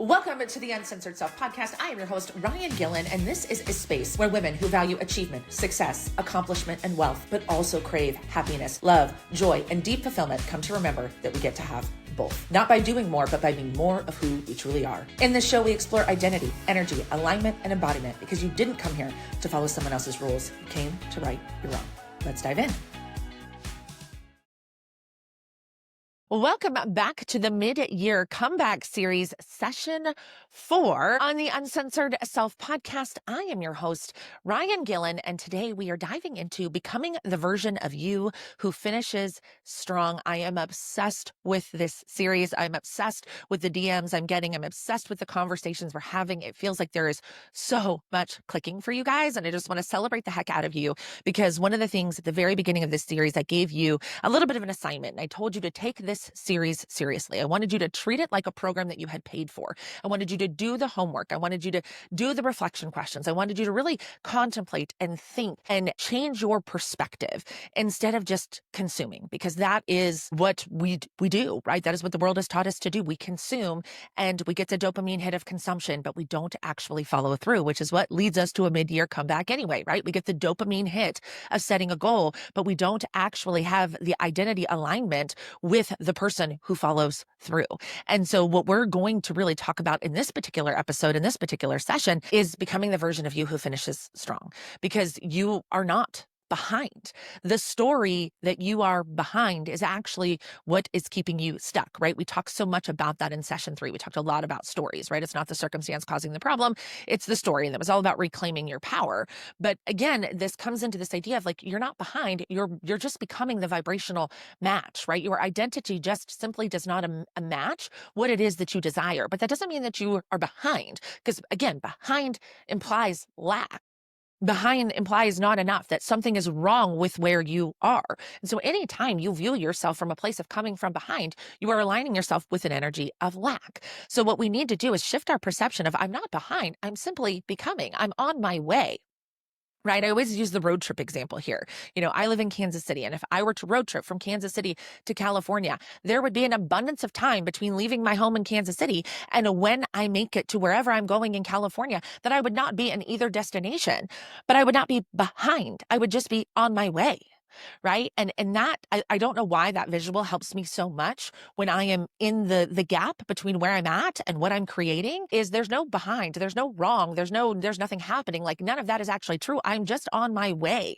Welcome to the Uncensored Self Podcast. I am your host, Ryan Gillen, and this is a space where women who value achievement, success, accomplishment, and wealth, but also crave happiness, love, joy, and deep fulfillment come to remember that we get to have both. Not by doing more, but by being more of who we truly are. In this show, we explore identity, energy, alignment, and embodiment because you didn't come here to follow someone else's rules. You came to right your own. Let's dive in. Welcome back to the mid-year comeback series, session 4 on the Uncensored Self Podcast. I am your host, Ryan Gillen, and today we are diving into becoming the version of you who finishes strong. I am obsessed with this series. I'm obsessed with the DMs I'm getting. I'm obsessed with the conversations we're having. It feels like there is so much clicking for you guys, and I just want to celebrate the heck out of you because one of the things at the very beginning of this series, I gave you a little bit of an assignment, and I told you to take this series seriously. I wanted you to treat it like a program that you had paid for. I wanted you to do the homework. I wanted you to do the reflection questions. I wanted you to really contemplate and think and change your perspective instead of just consuming, because that is what we do, right? That is what the world has taught us to do. We consume and we get the dopamine hit of consumption, but we don't actually follow through, which is what leads us to a mid-year comeback anyway, right? We get the dopamine hit of setting a goal, but we don't actually have the identity alignment with the person who follows through. And so what we're going to really talk about in this particular episode, in this particular session, is becoming the version of you who finishes strong, because you are not behind. The story that you are behind is actually what is keeping you stuck, right? We talked so much about that in session 3. We talked a lot about stories, right? It's not the circumstance causing the problem, it's the story. And it was all about reclaiming your power. But again, this comes into this idea of like, you're not behind, you're just becoming the vibrational match, right? Your identity just simply does not match what it is that you desire. But that doesn't mean that you are behind, because again, behind implies lack. Behind implies not enough, that something is wrong with where you are. And so anytime you view yourself from a place of coming from behind, you are aligning yourself with an energy of lack. So what we need to do is shift our perception of I'm not behind, I'm simply becoming, I'm on my way. Right? I always use the road trip example here. You know, I live in Kansas City, and if I were to road trip from Kansas City to California, there would be an abundance of time between leaving my home in Kansas City and when I make it to wherever I'm going in California that I would not be in either destination, but I would not be behind. I would just be on my way. Right. And that, I don't know why that visual helps me so much when I am in the gap between where I'm at and what I'm creating. Is there's no behind, there's no wrong, there's nothing happening. Like none of that is actually true. I'm just on my way.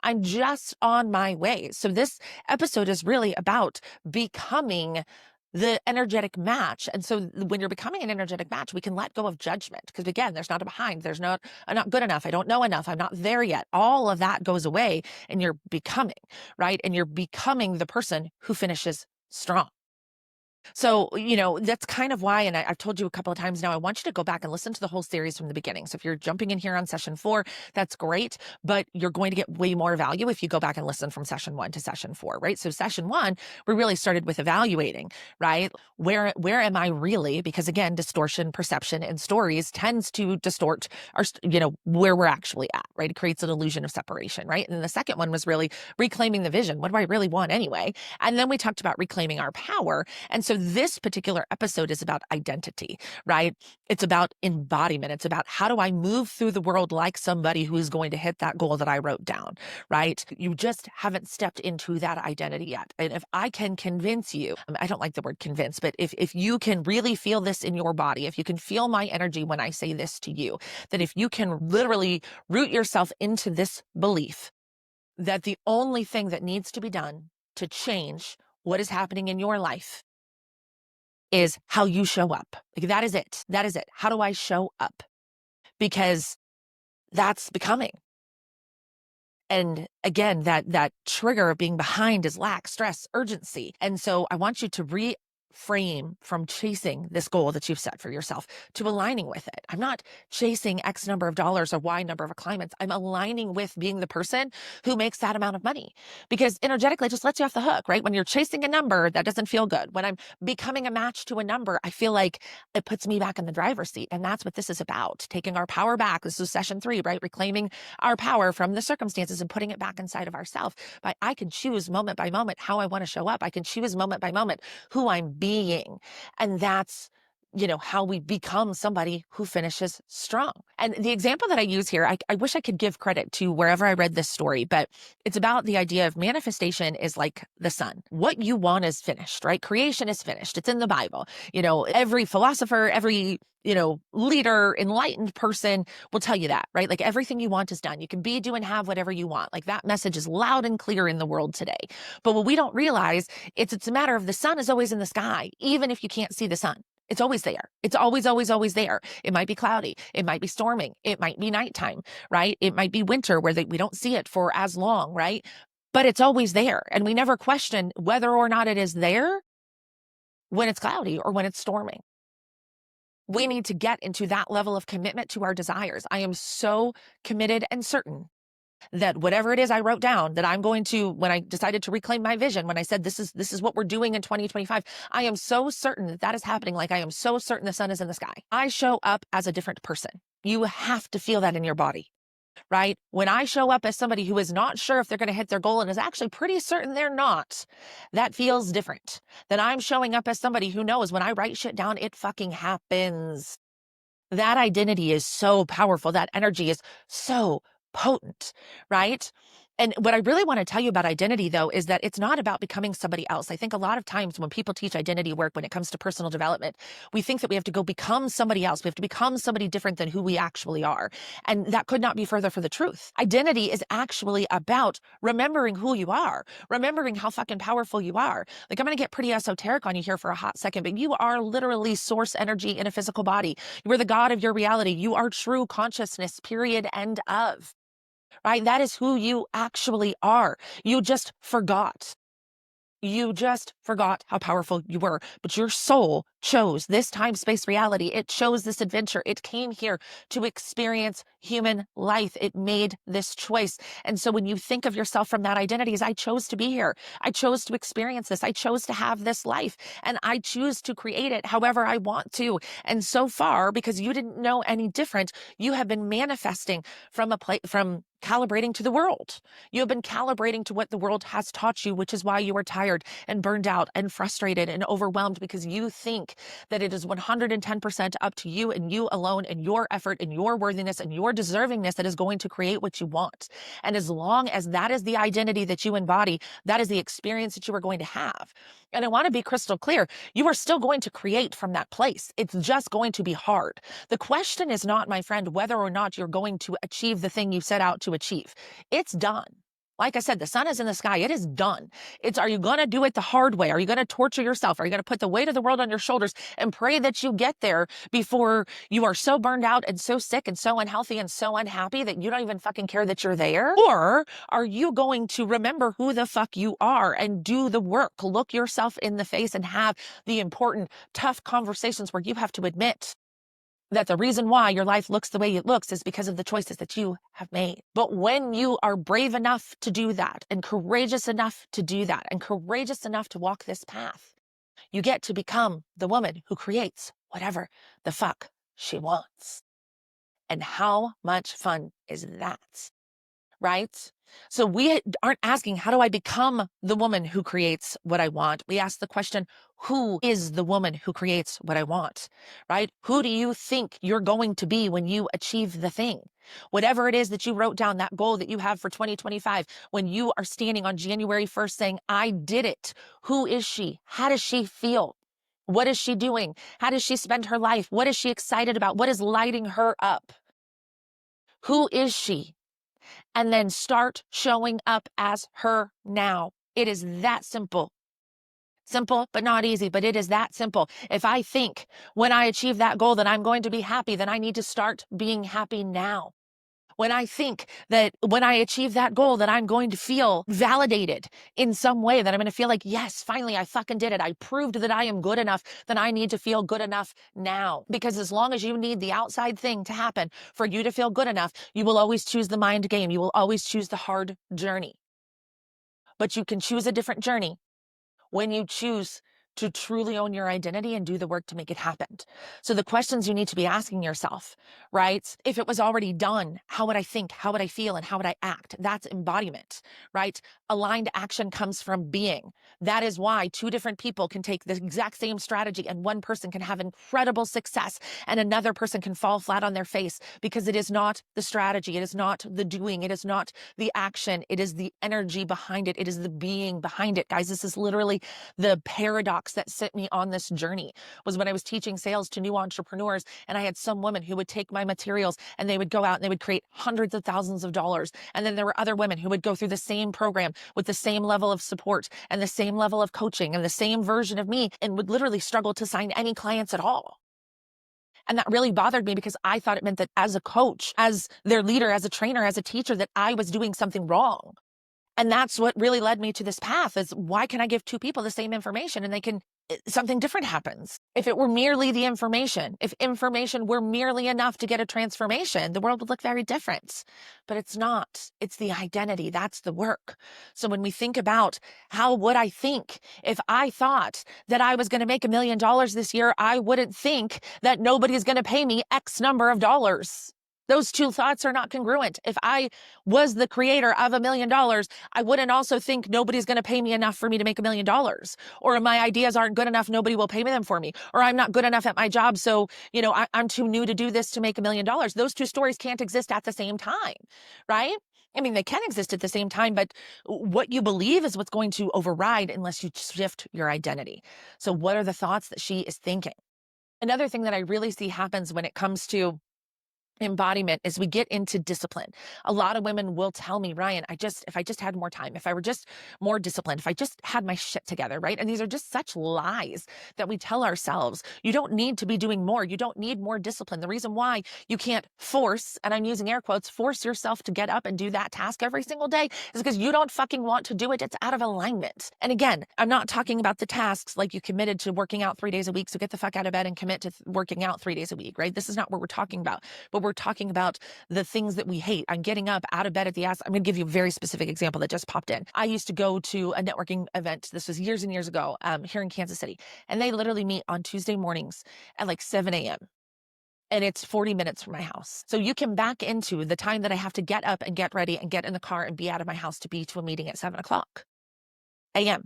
I'm just on my way. So this episode is really about becoming the energetic match. And so when you're becoming an energetic match, we can let go of judgment, because again, there's not a behind, there's not, I'm not good enough, I don't know enough, I'm not there yet. All of that goes away and you're becoming, right? And you're becoming the person who finishes strong. So, you know, that's kind of why, and I've told you a couple of times now, I want you to go back and listen to the whole series from the beginning. So if you're jumping in here on session 4, that's great, but you're going to get way more value if you go back and listen from session 1 to session 4, right? So session 1, we really started with evaluating, right? Where am I really? Because again, distortion, perception, and stories tends to distort our, where we're actually at, right? It creates an illusion of separation, right? And then the second one was really reclaiming the vision. What do I really want anyway? And then we talked about reclaiming our power. And so this particular episode is about identity, right? It's about embodiment. It's about how do I move through the world like somebody who is going to hit that goal that I wrote down, right? You just haven't stepped into that identity yet. And if I can convince you, I don't like the word convince, but if you can really feel this in your body, if you can feel my energy when I say this to you, that if you can literally root yourself into this belief that the only thing that needs to be done to change what is happening in your life is how you show up. Like that is it. That is it. How do I show up? Because that's becoming. And again, that trigger of being behind is lack, stress, urgency. And so I want you to reframe from chasing this goal that you've set for yourself to aligning with it. I'm not chasing X number of dollars or Y number of clients. I'm aligning with being the person who makes that amount of money, because energetically it just lets you off the hook, right? When you're chasing a number, that doesn't feel good. When I'm becoming a match to a number, I feel like it puts me back in the driver's seat. And that's what this is about. Taking our power back. This is session 3, right? Reclaiming our power from the circumstances and putting it back inside of ourselves. But I can choose moment by moment how I want to show up. I can choose moment by moment who I'm being. And that's how we become somebody who finishes strong. And the example that I use here, I wish I could give credit to wherever I read this story, but it's about the idea of manifestation is like the sun. What you want is finished, right? Creation is finished. It's in the Bible. Every philosopher, every leader, enlightened person will tell you that, right? Like everything you want is done. You can be, do, and have whatever you want. Like that message is loud and clear in the world today. But what we don't realize, it's a matter of the sun is always in the sky, even if you can't see the sun. It's always there. It's always, always, always there. It might be cloudy. It might be storming. It might be nighttime, right? It might be winter where we don't see it for as long, right? But it's always there. And we never question whether or not it is there when it's cloudy or when it's storming. We need to get into that level of commitment to our desires. I am so committed and certain that whatever it is I wrote down that I'm going to, when I decided to reclaim my vision, when I said this is what we're doing in 2025, I am so certain that is happening. Like I am so certain the sun is in the sky. I show up as a different person. You have to feel that in your body, right? When I show up as somebody who is not sure if they're going to hit their goal and is actually pretty certain they're not, that feels different than I'm showing up as somebody who knows when I write shit down, it fucking happens. That identity is so powerful. That energy is so potent, right? And what I really want to tell you about identity, though, is that it's not about becoming somebody else. I think a lot of times when people teach identity work, when it comes to personal development, we think that we have to go become somebody else. We have to become somebody different than who we actually are. And that could not be further from the truth. Identity is actually about remembering who you are, remembering how fucking powerful you are. Like, I'm going to get pretty esoteric on you here for a hot second, but you are literally source energy in a physical body. You are the God of your reality. You are true consciousness, period, end of. Right? That is who you actually are. You just forgot. You just forgot how powerful you were, but your soul chose this time-space reality. It chose this adventure. It came here to experience human life. It made this choice. And so when you think of yourself from that identity as I chose to be here, I chose to experience this, I chose to have this life, and I choose to create it however I want to. And so far, because you didn't know any different, you have been manifesting from from calibrating to the world. You have been calibrating to what the world has taught you, which is why you are tired and burned out and frustrated and overwhelmed, because you think that it is 110% up to you and you alone and your effort and your worthiness and your deservingness that is going to create what you want. And as long as that is the identity that you embody, that is the experience that you are going to have. And I want to be crystal clear, you are still going to create from that place. It's just going to be hard. The question is not, my friend, whether or not you're going to achieve the thing you set out to achieve. It's done. Like I said, the sun is in the sky. It is done. Are you going to do it the hard way? Are you going to torture yourself? Are you going to put the weight of the world on your shoulders and pray that you get there before you are so burned out and so sick and so unhealthy and so unhappy that you don't even fucking care that you're there? Or are you going to remember who the fuck you are and do the work, look yourself in the face and have the important, tough conversations where you have to admit that the reason why your life looks the way it looks is because of the choices that you have made. But when you are brave enough to do that and courageous enough to do that and courageous enough to walk this path, you get to become the woman who creates whatever the fuck she wants. And how much fun is that? Right? So we aren't asking, how do I become the woman who creates what I want? We ask the question, who is the woman who creates what I want? Right? Who do you think you're going to be when you achieve the thing? Whatever it is that you wrote down, that goal that you have for 2025, when you are standing on January 1st saying, I did it. Who is she? How does she feel? What is she doing? How does she spend her life? What is she excited about? What is lighting her up? Who is she? And then start showing up as her now. It is that simple. Simple, but not easy, but it is that simple. If I think when I achieve that goal that I'm going to be happy, then I need to start being happy now. When I think that when I achieve that goal that I'm going to feel validated in some way, that I'm going to feel like, yes, finally, I fucking did it. I proved that I am good enough, then I need to feel good enough now. Because as long as you need the outside thing to happen for you to feel good enough, you will always choose the mind game. You will always choose the hard journey. But you can choose a different journey when you choose to truly own your identity and do the work to make it happen. So the questions you need to be asking yourself, right? If it was already done, how would I think? How would I feel? And how would I act? That's embodiment, right? Aligned action comes from being. That is why two different people can take the exact same strategy and one person can have incredible success and another person can fall flat on their face, because it is not the strategy. It is not the doing. It is not the action. It is the energy behind it. It is the being behind it. Guys, this is literally the paradox that sent me on this journey. Was when I was teaching sales to new entrepreneurs, and I had some women who would take my materials and they would go out and they would create hundreds of thousands of dollars. And then there were other women who would go through the same program with the same level of support and the same level of coaching and the same version of me, and would literally struggle to sign any clients at all. And that really bothered me, because I thought it meant that as a coach, as their leader, as a trainer, as a teacher, that I was doing something wrong. And that's what really led me to this path, is why can I give two people the same information and they can, something different happens? If it were merely the information, if information were merely enough to get a transformation, the world would look very different. But it's not. It's the identity. That's the work. So when we think about how would I think if I thought that I was going to make $1 million this year, I wouldn't think that nobody's going to pay me X number of dollars. Those two thoughts are not congruent. If I was the creator of $1 million, I wouldn't also think nobody's going to pay me enough for me to make $1 million, or my ideas aren't good enough, nobody will pay them for me, or I'm not good enough at my job, so I'm too new to do this to make $1 million. Those two stories can't exist at the same time, right? I mean, they can exist at the same time, but what you believe is what's going to override unless you shift your identity. So what are the thoughts that she is thinking? Another thing that I really see happens when it comes to embodiment is we get into discipline. A lot of women will tell me, Ryan, if I just had more time, if I were just more disciplined, if I just had my shit together, right? And these are just such lies that we tell ourselves. You don't need to be doing more. You don't need more discipline. The reason why you can't force, and I'm using air quotes, force yourself to get up and do that task every single day is because you don't fucking want to do it. It's out of alignment. And again, I'm not talking about the tasks like you committed to working out 3 days a week. So get the fuck out of bed and commit to working out 3 days a week, right? This is not what we're talking about. But we're talking about the things that we hate. I'm getting up out of bed at the ass. I'm going to give you a very specific example that just popped in. I used to go to a networking event. This was years and years ago, here in Kansas City. And they literally meet on Tuesday mornings at like 7 a.m. And it's 40 minutes from my house. So you can back into the time that I have to get up and get ready and get in the car and be out of my house to be to a meeting at 7 o'clock a.m.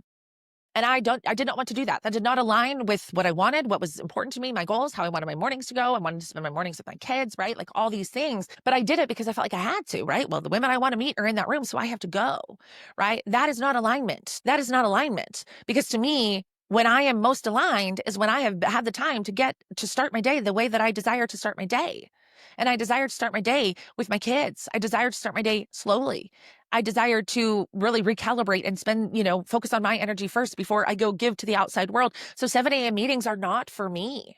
And I did not want to do that. That did not align with what I wanted, what was important to me, my goals, how I wanted my mornings to go. I wanted to spend my mornings with my kids, right? Like all these things. But I did it because I felt like I had to, right? Well, the women I want to meet are in that room, so I have to go, right? That is not alignment. That is not alignment. Because to me, when I am most aligned is when I have had the time to start my day the way that I desire to start my day. And I desire to start my day with my kids. I desire to start my day slowly. I desire to really recalibrate and spend, focus on my energy first before I go give to the outside world. So 7 a.m. meetings are not for me.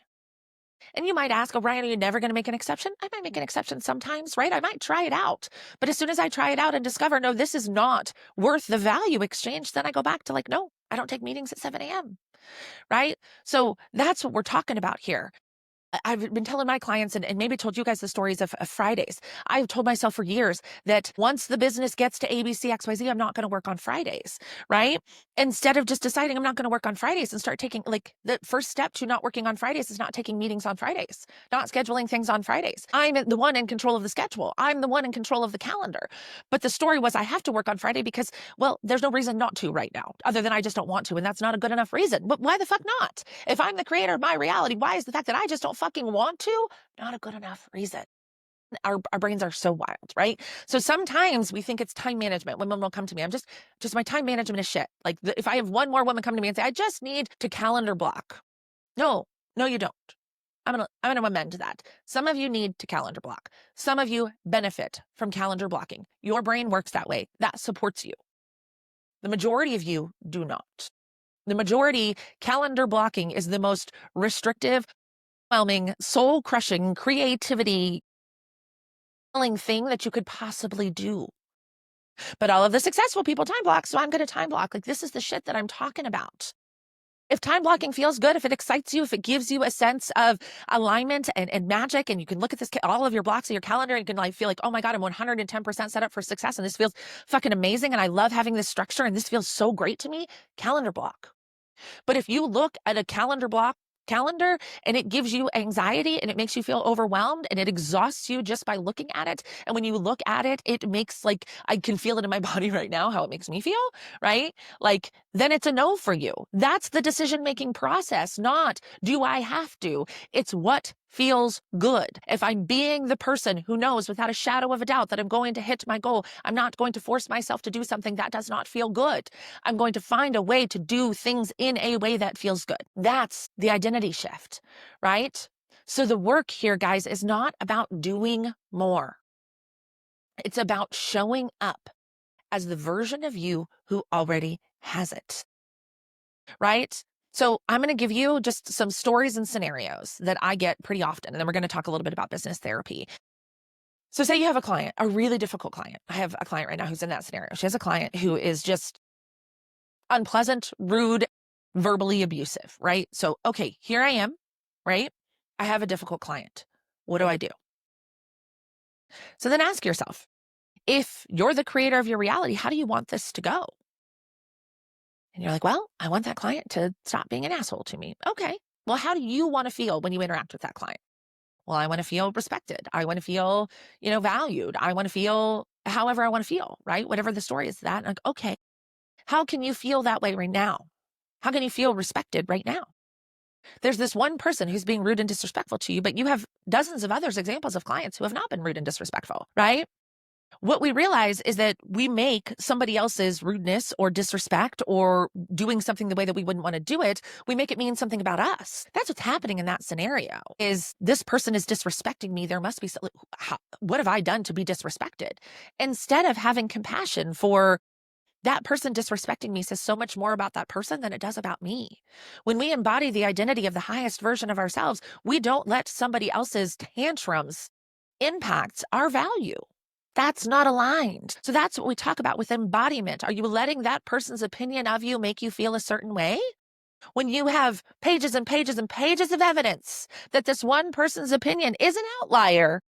And you might ask, oh, Ryan, are you never going to make an exception? I might make an exception sometimes, right? I might try it out. But as soon as I try it out and discover, no, this is not worth the value exchange, then I go back to like, no, I don't take meetings at 7 a.m. Right? So that's what we're talking about here. I've been telling my clients and maybe told you guys the stories of Fridays. I've told myself for years that once the business gets to ABC, XYZ, I'm not going to work on Fridays, right? Instead of just deciding I'm not going to work on Fridays and start taking, like, the first step to not working on Fridays is not taking meetings on Fridays, not scheduling things on Fridays. I'm the one in control of the schedule. I'm the one in control of the calendar. But the story was I have to work on Friday because, well, there's no reason not to right now, other than I just don't want to. And that's not a good enough reason. But why the fuck not? If I'm the creator of my reality, why is the fact that I just don't fucking want to not a good enough reason? Our brains are so wild, right? So sometimes we think it's time management. Women will come to me, I'm just my time management is shit. Like if I have one more woman come to me and say, I just need to calendar block. No, you don't. I'm gonna amend that. Some of you need to calendar block. Some of you benefit from calendar blocking. Your brain works that way. That supports you. The majority of you do not. The majority, calendar blocking is the most restrictive, overwhelming, soul-crushing, creativity thing that you could possibly do. But all of the successful people time block, so I'm going to time block. Like, this is the shit that I'm talking about. If time blocking feels good, if it excites you, if it gives you a sense of alignment and magic, and you can look at this, all of your blocks of your calendar, and you can feel like, oh my God, I'm 110% set up for success, and this feels fucking amazing, and I love having this structure, and this feels so great to me, calendar block. But if you look at a calendar and it gives you anxiety and it makes you feel overwhelmed and it exhausts you just by looking at it. And when you look at it, it makes like, I can feel it in my body right now, how it makes me feel, right? Like, then it's a no for you. That's the decision-making process, not do I have to? It's what feels good. If I'm being the person who knows without a shadow of a doubt that I'm going to hit my goal, I'm not going to force myself to do something that does not feel good. I'm going to find a way to do things in a way that feels good. That's the identity shift, right? So the work here, guys, is not about doing more. It's about showing up as the version of you who already has it, right? So I'm going to give you just some stories and scenarios that I get pretty often. And then we're going to talk a little bit about business therapy. So say you have a client, a really difficult client. I have a client right now who's in that scenario. She has a client who is just unpleasant, rude, verbally abusive, right? So, okay, here I am, right? I have a difficult client. What do I do? So then ask yourself, if you're the creator of your reality, how do you want this to go? And you're like, well, I want that client to stop being an asshole to me. Okay. Well, how do you want to feel when you interact with that client? Well, I want to feel respected. I want to feel, valued. I want to feel however I want to feel, right? Whatever the story is that. Like, okay, how can you feel that way right now? How can you feel respected right now? There's this one person who's being rude and disrespectful to you, but you have dozens of others examples of clients who have not been rude and disrespectful, right? What we realize is that we make somebody else's rudeness or disrespect or doing something the way that we wouldn't want to do it, we make it mean something about us. That's what's happening in that scenario, is this person is disrespecting me. There must be something. What have I done to be disrespected? Instead of having compassion for that person disrespecting me says so much more about that person than it does about me. When we embody the identity of the highest version of ourselves, we don't let somebody else's tantrums impact our value. That's not aligned. So that's what we talk about with embodiment. Are you letting that person's opinion of you make you feel a certain way? When you have pages and pages and pages of evidence that this one person's opinion is an outlier,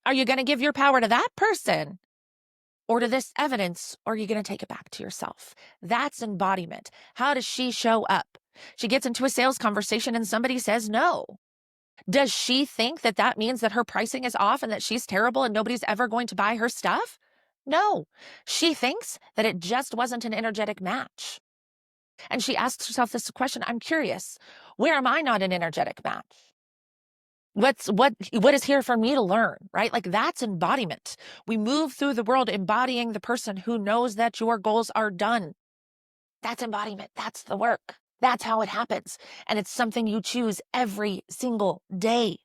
are you going to give your power to that person or to this evidence, or are you going to take it back to yourself? That's embodiment. How does she show up? She gets into a sales conversation and somebody says no. Does she think that that means that her pricing is off and that she's terrible and nobody's ever going to buy her stuff? No, she thinks that it just wasn't an energetic match. And she asks herself this question, I'm curious, where am I not an energetic match? What is here for me to learn, right? Like, that's embodiment. We move through the world embodying the person who knows that your goals are done. That's embodiment. That's the work. That's how it happens. And it's something you choose every single day,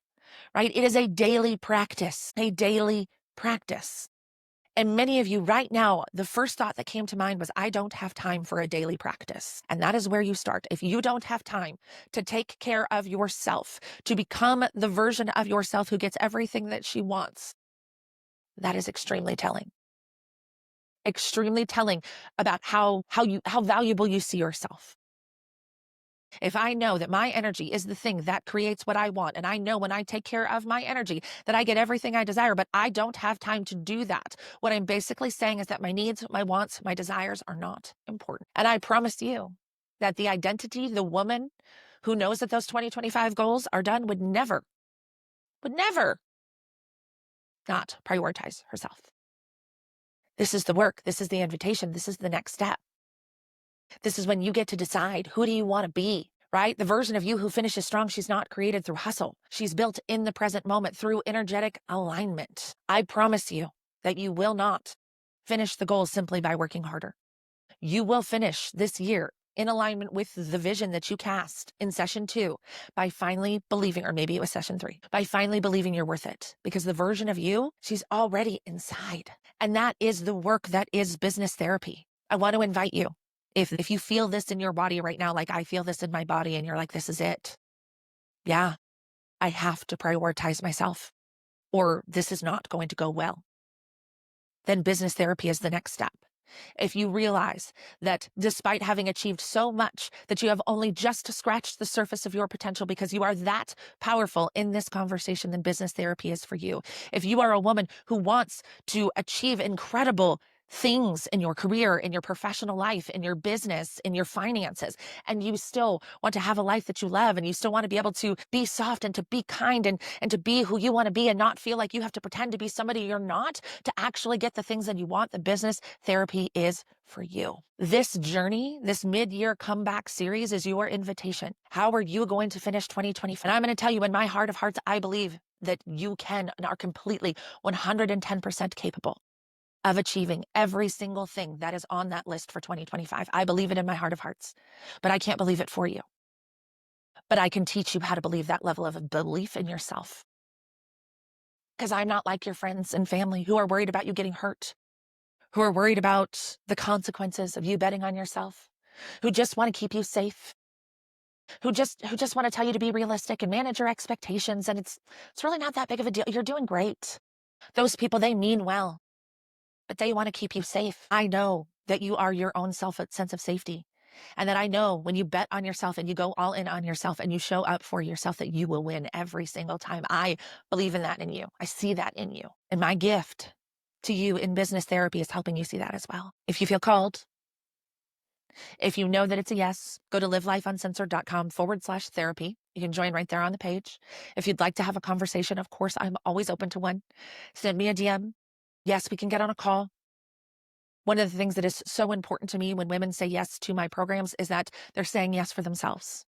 right? It is a daily practice, And many of you right now, the first thought that came to mind was, I don't have time for a daily practice. And that is where you start. If you don't have time to take care of yourself, to become the version of yourself who gets everything that she wants, that is extremely telling. Extremely telling about how valuable you see yourself. If I know that my energy is the thing that creates what I want, and I know when I take care of my energy that I get everything I desire, but I don't have time to do that, what I'm basically saying is that my needs, my wants, my desires are not important. And I promise you that the identity, the woman who knows that those 2025 goals are done would never not prioritize herself. This is the work. This is the invitation. This is the next step. This is when you get to decide, who do you want to be, right? The version of you who finishes strong, she's not created through hustle. She's built in the present moment through energetic alignment. I promise you that you will not finish the goal simply by working harder. You will finish this year in alignment with the vision that you cast in session 2 by finally believing, or maybe it was session 3, by finally believing you're worth it. Because the version of you, she's already inside. And that is the work that is business therapy. I want to invite you. If you feel this in your body right now, like I feel this in my body, and you're like, this is it. Yeah, I have to prioritize myself, or this is not going to go well. Then business therapy is the next step. If you realize that despite having achieved so much, that you have only just scratched the surface of your potential because you are that powerful in this conversation, then business therapy is for you. If you are a woman who wants to achieve incredible things in your career, in your professional life, in your business, in your finances, and you still want to have a life that you love, and you still want to be able to be soft and to be kind and to be who you want to be and not feel like you have to pretend to be somebody you're not to actually get the things that you want, the business therapy is for you. This journey, this mid-year comeback series is your invitation. How are you going to finish 2025? And I'm going to tell you, in my heart of hearts, I believe that you can and are completely 110% capable of achieving every single thing that is on that list for 2025. I believe it in my heart of hearts, but I can't believe it for you. But I can teach you how to believe that level of belief in yourself. Because I'm not like your friends and family who are worried about you getting hurt, who are worried about the consequences of you betting on yourself, who just want to keep you safe, who just want to tell you to be realistic and manage your expectations. And it's really not that big of a deal. You're doing great. Those people, they mean well, but they want to keep you safe. I know that you are your own sense of safety. And that I know when you bet on yourself and you go all in on yourself and you show up for yourself, that you will win every single time. I believe in that in you. I see that in you. And my gift to you in business therapy is helping you see that as well. If you feel called, if you know that it's a yes, go to livelifeuncensored.com/therapy. You can join right there on the page. If you'd like to have a conversation, of course, I'm always open to one. Send me a DM. Yes, we can get on a call. One of the things that is so important to me when women say yes to my programs is that they're saying yes for themselves.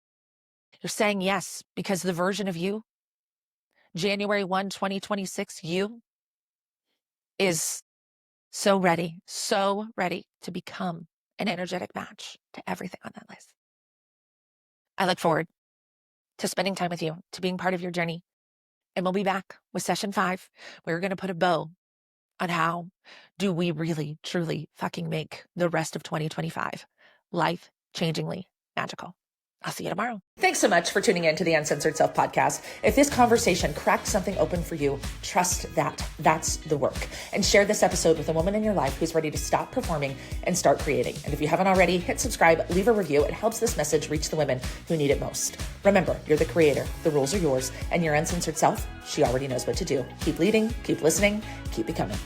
You're saying yes because the version of you, January 1, 2026, you is so ready to become an energetic match to everything on that list. I look forward to spending time with you, to being part of your journey. And we'll be back with session 5. We're going to put a bow on how do we really, truly fucking make the rest of 2025 life-changingly magical. I'll see you tomorrow. Thanks so much for tuning in to the Uncensored Self Podcast. If this conversation cracked something open for you, trust that that's the work. And share this episode with a woman in your life who's ready to stop performing and start creating. And if you haven't already, hit subscribe, leave a review. It helps this message reach the women who need it most. Remember, you're the creator. The rules are yours. And your uncensored self, she already knows what to do. Keep leading, keep listening, keep becoming.